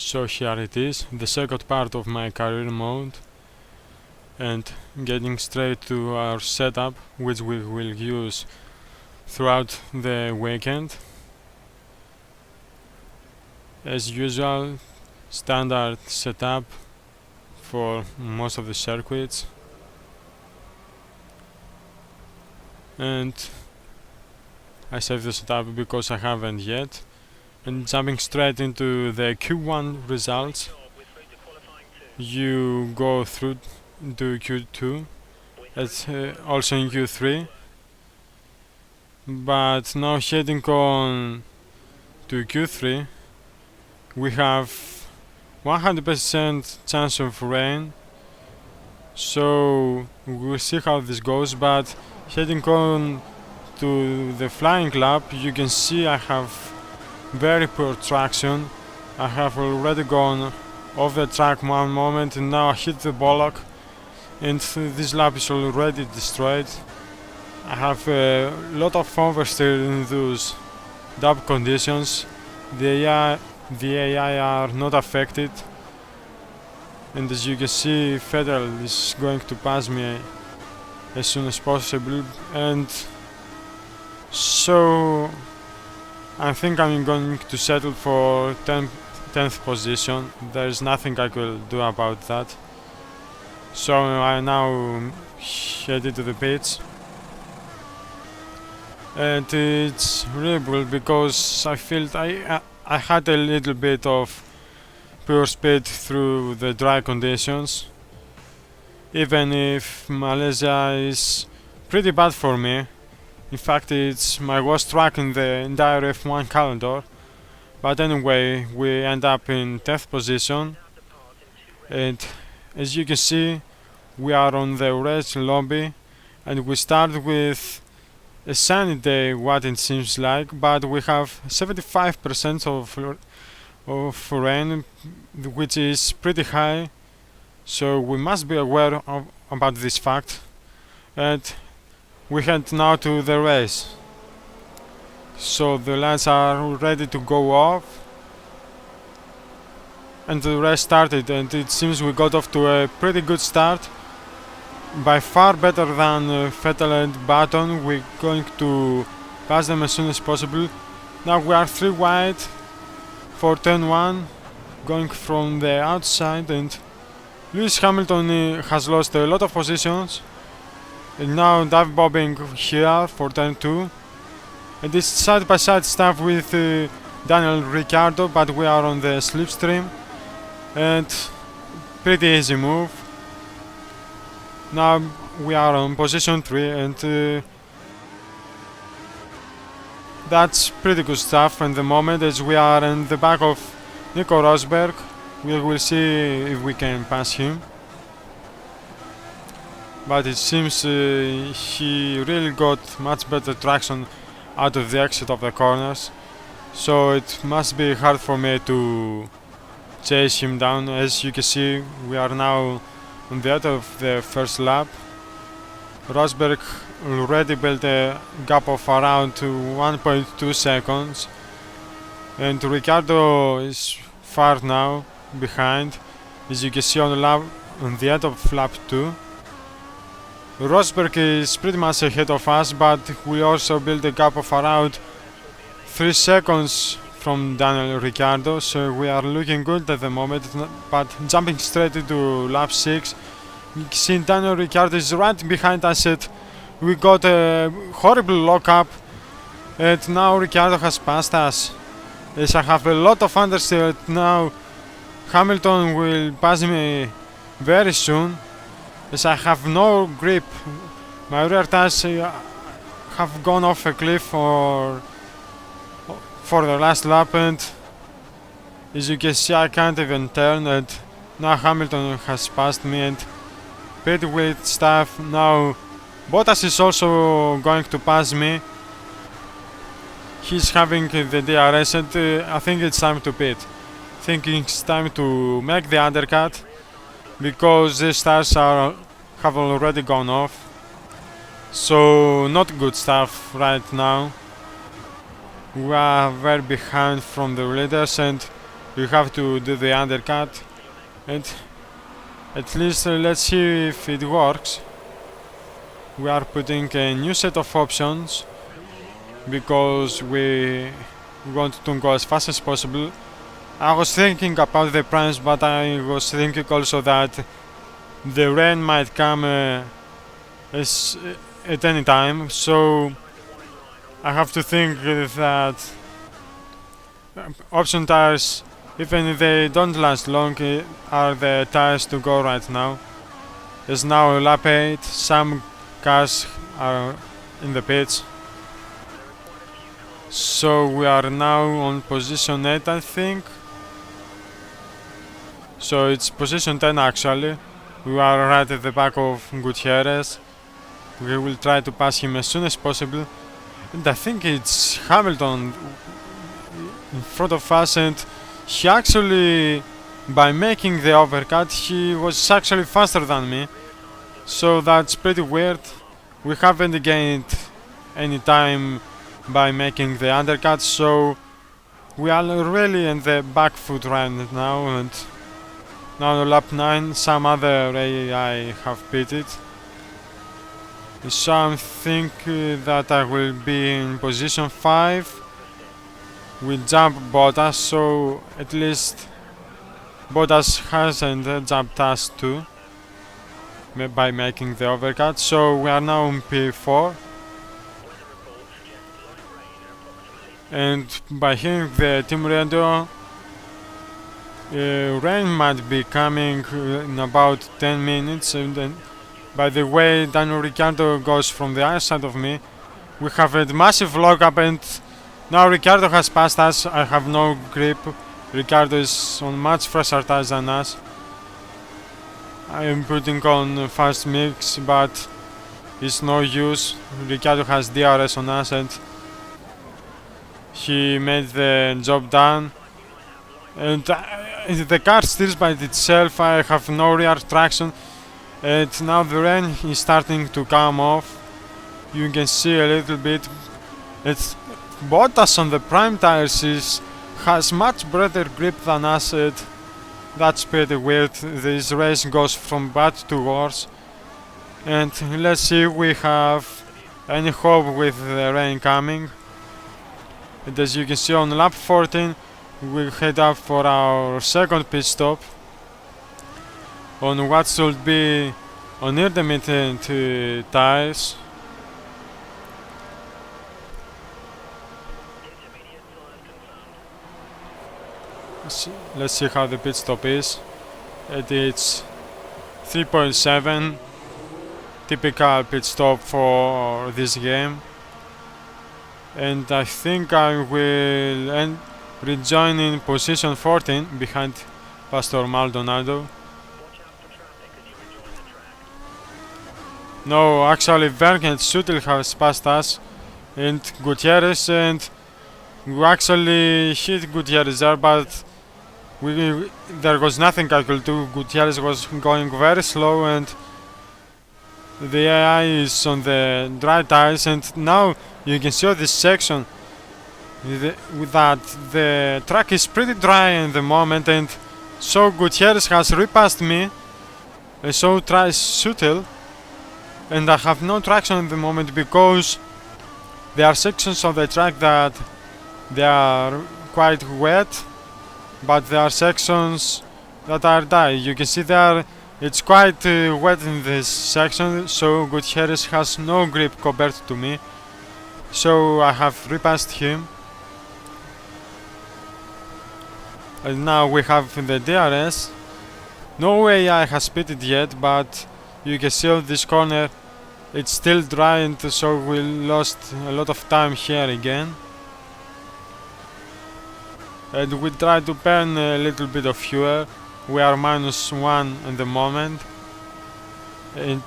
So here it is, the second part of my career mode, and getting straight to our setup, which we will use throughout the weekend. As usual, standard setup for most of the circuits, and I save the setup because I haven't yet. And jumping straight into the Q1 results, you go through to Q2, it's also in Q3, but now heading on to Q3, we have 100% chance of rain, so we'll see how this goes. But heading on to the flying lap, you can see I have very poor traction. I have already gone off the track one moment and now I hit the bollock, and this lap is already destroyed. I have a lot of oversteer in those dub conditions. The AI are not affected, and as you can see, Federal is going to pass me as soon as possible, and so I think I'm going to settle for 10th position. There's nothing I could do about that. So I now headed to the pits, and it's really cool because I felt I had a little bit of poor speed through the dry conditions, even if Malaysia is pretty bad for me. In fact, it's my worst track in the entire F1 calendar. But anyway, we end up in 10th position, and as you can see, we are on the race lobby, and we start with a sunny day, what it seems like, but we have 75% of rain, which is pretty high, so we must be aware about this fact. And we head now to the race. So the lights are ready to go off, and the race started, and it seems we got off to a pretty good start, by far better than Vettel and Button. We're going to pass them as soon as possible. Now we are 3 wide for turn 1, going from the outside, and Lewis Hamilton has lost a lot of positions, and now dive bobbing here for turn 2. And this side by side stuff with Daniel Ricciardo, but we are on the slipstream, and pretty easy move. Now we are on position 3, and that's pretty good stuff in the moment, as we are in the back of Nico Rosberg. We will see if we can pass him, but it seems he really got much better traction out of the exit of the corners, so it must be hard for me to chase him down. As you can see, we are now on the end of the first lap. Rosberg already built a gap of around 1.2 seconds, and Ricciardo is far now behind, as you can see on the end of lap 2. Rosberg is pretty much ahead of us, but we also built a gap of around 3 seconds from Daniel Ricciardo, so we are looking good at the moment. But jumping straight into lap 6, you can see Daniel Ricciardo is right behind us, and we got a horrible lockup, and now Ricciardo has passed us. As I have a lot of understeer now, Hamilton will pass me very soon, as I have no grip. My rear tires have gone off a cliff for the last lap, and as you can see, I can't even turn, and now Hamilton has passed me, and pretty weird stuff. Now Bottas is also going to pass me. He's having the DRS, and I think it's time to pit. I think it's time to make the undercut, because these tires have already gone off, so not good stuff right now. We are very behind from the leaders, and you have to do the undercut, and at least let's see if it works. We are putting a new set of options because we want to go as fast as possible. I was thinking about the price, but I was thinking also that the rain might come at any time, so I have to think that option tires, even if they don't last long, are the tires to go right now. It's now lap 8, some cars are in the pits. So we are now on position 8, I think. So it's position 10 actually. We are right at the back of Gutierrez. We will try to pass him as soon as possible. And I think it's Hamilton in front of us, and he actually, by making the overcut, he was actually faster than me. So that's pretty weird. We haven't gained any time by making the undercut, so we are really in the back foot right now, and now lap 9 some other AI have pitted. So I think that I will be in position 5. We jump Bottas, so at least Bottas hasn't jumped us too by making the overcut. So we are now in P4. And by hearing the team radio, rain might be coming in about 10 minutes. And then, by the way, Daniel Ricciardo goes from the other side of me. We have a massive lockup, and now Ricciardo has passed us. I have no grip. Ricciardo is on much faster tires than us. I am putting on fast mix, but it's no use. Ricciardo has DRS on us, and he made the job done. And the car steers by itself. I have no rear traction, and now the rain is starting to come off. You can see a little bit. It's Bottas on the prime tires has much better grip than us. That's pretty weird. This race goes from bad to worse. And let's see if we have any hope with the rain coming. And as you can see on lap 14, we head up for our second pit stop on what should be on intermittent tires. Let's see how the pit stop is. It's 3.7, typical pit stop for this game. And I think I will rejoin in position 14 behind Pastor Maldonado. No, actually Berg and Sutil has passed us, and Gutierrez, and we actually hit Gutierrez there, but there was nothing I could do. Gutierrez was going very slow, and the AI is on the dry tires, and now you can see on this section that the track is pretty dry in the moment, and so Gutierrez has repassed me, and so tries Sutil, and I have no traction in the moment because there are sections of the track that they are quite wet, but there are sections that are dry. You can see there it's quite wet in this section, so Gutierrez has no grip compared to me, so I have repassed him. And now we have the DRS. No AI has pitted yet, but you can see on this corner it's still dry, and so we lost a lot of time here again. And we try to burn a little bit of fuel. We are -1 at the moment, and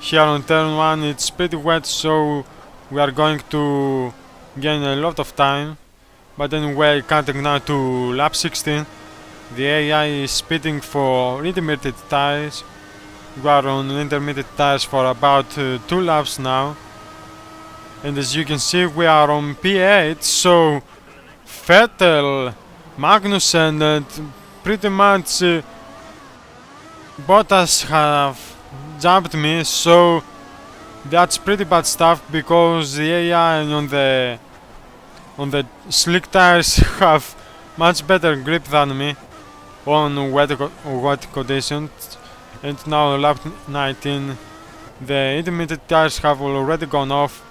here on turn 1 it's pretty wet, so we are going to gain a lot of time. But anyway, counting now to lap 16, the AI is speeding for intermediate tires. We are on intermediate tires for about 2 laps now, and as you can see we are on P8, so Vettel Magnussen, and pretty much Bottas have jumped me, so that's pretty bad stuff because the AI on the slick tires have much better grip than me on wet conditions. And now lap 19, the intermediate tires have already gone off.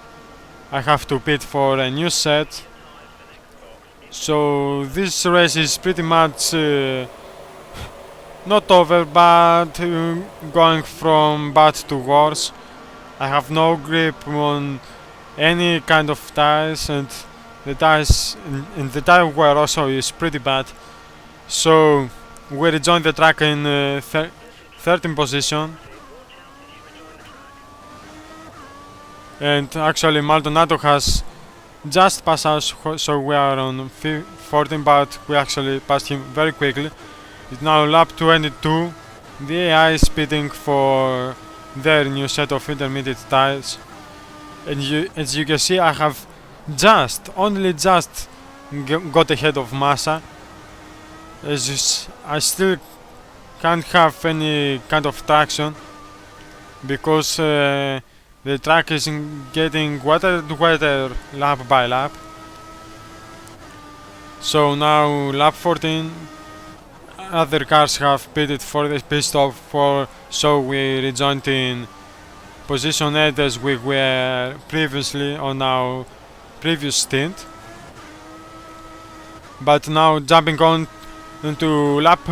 I have to pit for a new set. So this race is pretty much not over, but going from bad to worse. I have no grip on any kind of tires, and the tires in the tire wear also is pretty bad. So we rejoined the track in 13th position, and actually Maldonado has just passed us, so we are on 14, but we actually passed him very quickly. It's now lap 22. The AI is speeding for their new set of intermediate tires, and as you can see, I have only just got ahead of Massa. I still can't have any kind of traction because the track is getting wetter and wetter lap by lap. So now lap 14, other cars have pitted for the pit stop, so we rejoined in position 8 as we were previously on our previous stint. But now jumping on into lap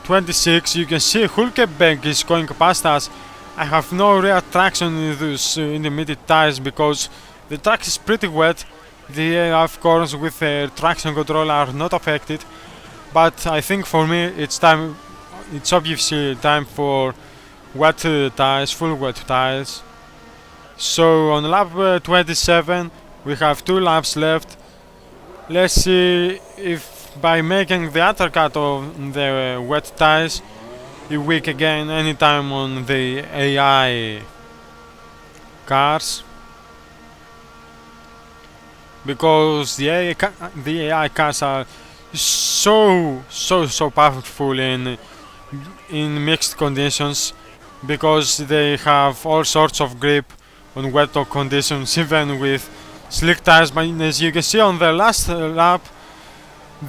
26, you can see Hulkenberg is going past us. I have no real traction in those intermediate tires because the track is pretty wet. The AI, of course, with the traction control are not affected, but I think for me it's obviously time for wet tires, full wet tires. So on lap 27 we have 2 laps left. Let's see if by making the undercut of the wet tires if we can gain any time on the AI cars, because the AI cars are so powerful in mixed conditions, because they have all sorts of grip on wet conditions, even with slick tires. But as you can see on the last lap,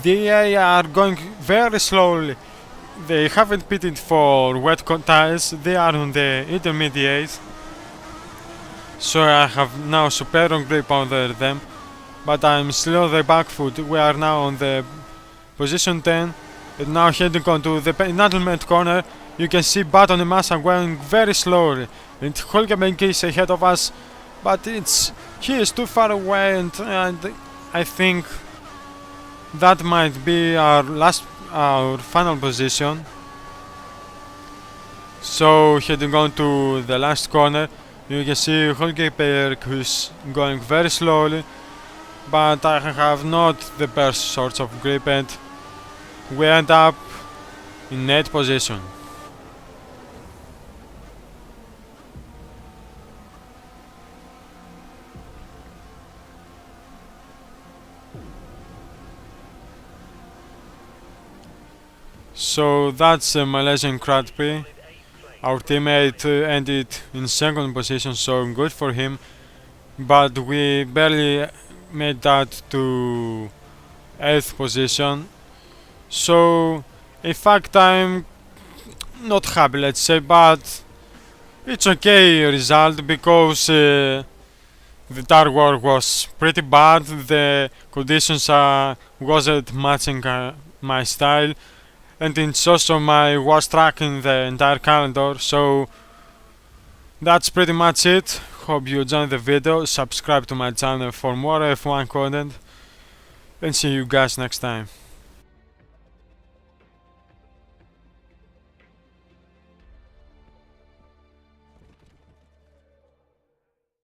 the AI are going very slowly. They haven't pitted for wet tires, they are on the intermediate, so I have now superior grip over them, but I'm still on the back foot. We are now on the position 10, and now heading on to the penultimate corner. You can see Button and Massa going very slowly, and Hulkenberg is ahead of us, but he is too far away, and I think that might be our final position. So heading on to the last corner, you can see Hulkenberg who's going very slowly, but I have not the best sorts of grip, and we end up in 8th position. So that's a Malaysian Grand Prix. Our teammate ended in 2nd position, so good for him, but we barely made that to 8th position. So in fact I'm not happy, let's say, but it's okay result, because the tire wear was pretty bad, the conditions wasn't matching my style, and it's also my worst track in the entire calendar. So that's pretty much it. Hope you enjoyed the video. Subscribe to my channel for more F1 content, and see you guys next time.